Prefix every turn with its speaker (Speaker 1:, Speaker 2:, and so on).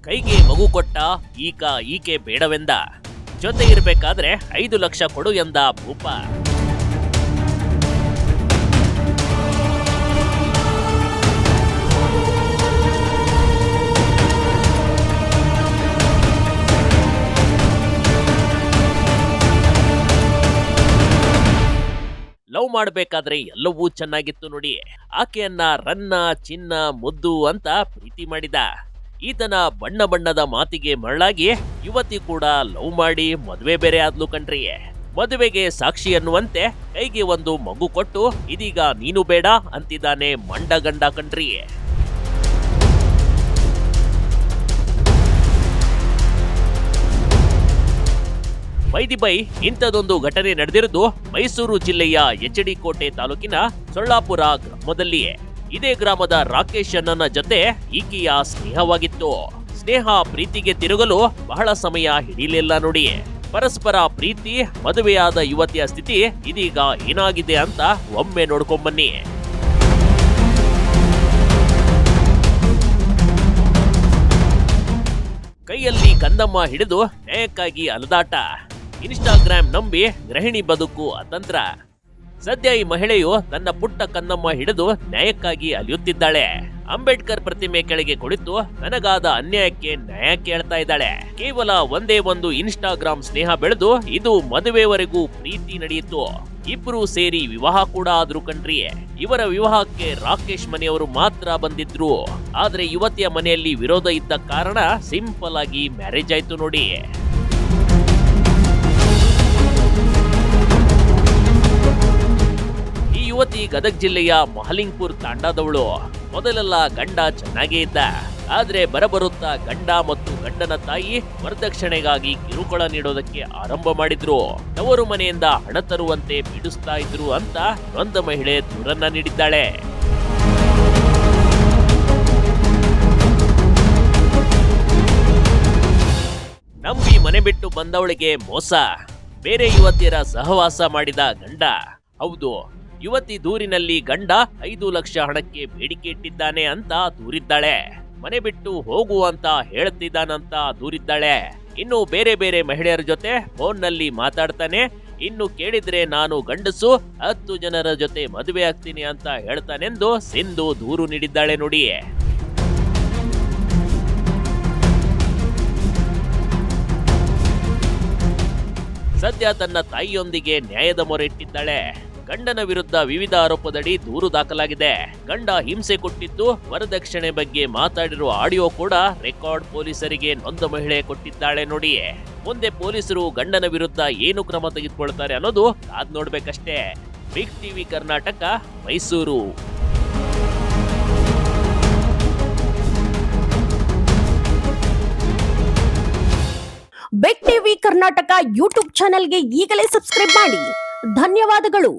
Speaker 1: ಕೈಗೆ ಮಗು ಕೊಟ್ಟ ಈಕ ಈಕೆ ಬೇಡವೆಂದ, ಜೊತೆ ಇರಬೇಕಾದ್ರೆ 5 ಲಕ್ಷ ಕೊಡು ಎಂದ ಭೂಪ. ಲವ್ ಮಾಡಬೇಕಾದ್ರೆ ಎಲ್ಲವೂ ಚೆನ್ನಾಗಿತ್ತು ನೋಡಿ. ಆಕೆಯನ್ನ ರನ್ನ, ಚಿನ್ನ, ಮುದ್ದು ಅಂತ ಪ್ರೀತಿ ಮಾಡಿದ. ಈತನ ಬಣ್ಣ ಬಣ್ಣದ ಮಾತಿಗೆ ಮರಳಾಗಿ ಯುವತಿ ಕೂಡ ಲವ್ ಮಾಡಿ ಮದುವೆ ಬೇರೆ ಆದ್ಲು ಕಣ್ರಿ. ಮದುವೆಗೆ ಸಾಕ್ಷಿ ಅನ್ನುವಂತೆ ಕೈಗೆ ಒಂದು ಮಗು ಕೊಟ್ಟು ಇದೀಗ ನೀನು ಬೇಡ ಅಂತಿದ್ದಾನೆ ಮಂಡಗಂಡ ಕಣ್ರಿ. ಬೈ ಇಂಥದೊಂದು ಘಟನೆ ನಡೆದಿರುವುದು ಮೈಸೂರು ಜಿಲ್ಲೆಯ ಎಚ್.ಡಿ. ಕೋಟೆ ತಾಲೂಕಿನ ಸೊಳ್ಳಾಪುರ ಗ್ರಾಮದಲ್ಲಿಯೇ. ಇದೇ ಗ್ರಾಮದ ರಾಕೇಶ್ ಅಣ್ಣನ ಜೊತೆ ಈಕೆಯ ಸ್ನೇಹವಾಗಿತ್ತು. ಸ್ನೇಹ ಪ್ರೀತಿಗೆ ತಿರುಗಲು ಬಹಳ ಸಮಯ ಹಿಡಿಲಿಲ್ಲ ನೋಡಿ. ಪರಸ್ಪರ ಪ್ರೀತಿ, ಮದುವೆಯಾದ ಯುವತಿಯ ಸ್ಥಿತಿ ಇದೀಗ ಏನಾಗಿದೆ ಅಂತ ಒಮ್ಮೆ ನೋಡ್ಕೊಂಬನ್ನಿ. ಕೈಯಲ್ಲಿ ಕಂದಮ್ಮ ಹಿಡಿದು ನ್ಯಾಯಕ್ಕಾಗಿ ಅಲದಾಟ. ಇನ್ಸ್ಟಾಗ್ರಾಮ್ ನಂಬಿ ಗೃಹಿಣಿ ಬದುಕು ಅತಂತ್ರ. ಸದ್ಯ ಈ ಮಹಿಳೆಯು ತನ್ನ ಪುಟ್ಟ ಕಂದಮ್ಮ ಹಿಡಿದು ನ್ಯಾಯಕ್ಕಾಗಿ ಅಲಿಯುತ್ತಿದ್ದಾಳೆ. ಅಂಬೇಡ್ಕರ್ ಪ್ರತಿಮೆ ಕೆಳಗೆ ಕುಳಿತು ನನಗಾದ ಅನ್ಯಾಯಕ್ಕೆ ನ್ಯಾಯ ಕೇಳ್ತಾ ಇದ್ದಾಳೆ. ಕೇವಲ ಒಂದೇ ಒಂದು ಇನ್ಸ್ಟಾಗ್ರಾಮ್ ಸ್ನೇಹ ಬೆಳೆದು ಇದು ಮದುವೆವರೆಗೂ ಪ್ರೀತಿ ನಡೆಯಿತು. ಇಬ್ರು ಸೇರಿ ವಿವಾಹ ಕೂಡ ಆದ್ರು ಕಣ್ರಿ. ಇವರ ವಿವಾಹಕ್ಕೆ ರಾಕೇಶ್ ಮನೆಯವರು ಮಾತ್ರ ಬಂದಿದ್ರು. ಆದ್ರೆ ಯುವತಿಯ ಮನೆಯಲ್ಲಿ ವಿರೋಧ ಇದ್ದ ಕಾರಣ ಸಿಂಪಲ್ ಆಗಿ ಮ್ಯಾರೇಜ್ ಆಯ್ತು ನೋಡಿ. ಯುವತಿ ಗದಗ ಜಿಲ್ಲೆಯ ಮಹಲಿಂಗ್ಪುರ್ ತಾಂಡಾದವಳು. ಮೊದಲೆಲ್ಲ ಗಂಡ ಚೆನ್ನಾಗೇ ಇದ್ದ. ಆದ್ರೆ ಬರಬರುತ್ತಾ ಗಂಡ ಮತ್ತು ಗಂಡನ ತಾಯಿ ವರದಕ್ಷಿಣೆಗಾಗಿ ಕಿರುಕುಳ ನೀಡೋದಕ್ಕೆ ಆರಂಭ ಮಾಡಿದ್ರು. ತವರು ಮನೆಯಿಂದ ಹಣ ತರುವಂತೆ ಪೀಡಿಸ್ತಾ ಇದ್ರು ಅಂತ ನೊಂದ ಮಹಿಳೆ ದೂರನ್ನ ನೀಡಿದ್ದಾಳೆ. ನಂಬಿ ಮನೆ ಬಿಟ್ಟು ಬಂದವಳಿಗೆ ಮೋಸ. ಬೇರೆ ಯುವತಿಯರ ಸಹವಾಸ ಮಾಡಿದ ಗಂಡ. ಹೌದು, ಯುವತಿ ದೂರಿನಲ್ಲಿ ಗಂಡ 5 ಲಕ್ಷ ಹಣಕ್ಕೆ ಬೇಡಿಕೆ ಇಟ್ಟಿದ್ದಾನೆ ಅಂತ ದೂರಿದ್ದಾಳೆ. ಮನೆ ಬಿಟ್ಟು ಹೋಗು ಅಂತ ಹೇಳ್ತಿದ್ದಾನಂತ ದೂರಿದ್ದಾಳೆ. ಇನ್ನು ಬೇರೆ ಬೇರೆ ಮಹಿಳೆಯರ ಜೊತೆ ಫೋನ್ನಲ್ಲಿ ಮಾತಾಡ್ತಾನೆ. ಇನ್ನು ಕೇಳಿದ್ರೆ ನಾನು ಗಂಡಸು 10 ಜನರ ಜೊತೆ ಮದುವೆ ಆಗ್ತೀನಿ ಅಂತ ಹೇಳ್ತಾನೆಂದು ಸಿಂಧು ದೂರು ನೀಡಿದ್ದಾಳೆ ನೋಡಿ. ಸದ್ಯ ತನ್ನ ತಾಯಿಯೊಂದಿಗೆ ನ್ಯಾಯದ ಮೊರೆ ಇಟ್ಟಿದ್ದಾಳೆ. ಗಂಡನ ವಿರುದ್ಧ ವಿವಿಧ ಆರೋಪದಡಿ ದೂರು ದಾಖಲಾಗಿದೆ. ಗಂಡ ಹಿಂಸೆ ಕೊಟ್ಟಿದ್ದು, ವರದಕ್ಷಿಣೆ ಬಗ್ಗೆ ಮಾತಾಡಿರುವ ಆಡಿಯೋ ಕೂಡ ರೆಕಾರ್ಡ್ ಪೊಲೀಸರಿಗೆ ನೊಂದ ಮಹಿಳೆ ಕೊಟ್ಟಿದ್ದಾಳೆ ನೋಡಿ. ಮುಂದೆ ಪೊಲೀಸರು ಗಂಡನ ವಿರುದ್ಧ ಏನು ಕ್ರಮ ತೆಗೆದುಕೊಳ್ತಾರೆ ಅನ್ನೋದು ಕಾದ್ ನೋಡ್ಬೇಕಷ್ಟೇ. Big TV Karnataka, Mysuru.
Speaker 2: Big TV Karnataka YouTube ಚಾನೆಲ್ಗೆ ಈಗಲೇ ಸಬ್ಸ್ಕ್ರೈಬ್ ಮಾಡಿ. ಧನ್ಯವಾದಗಳು.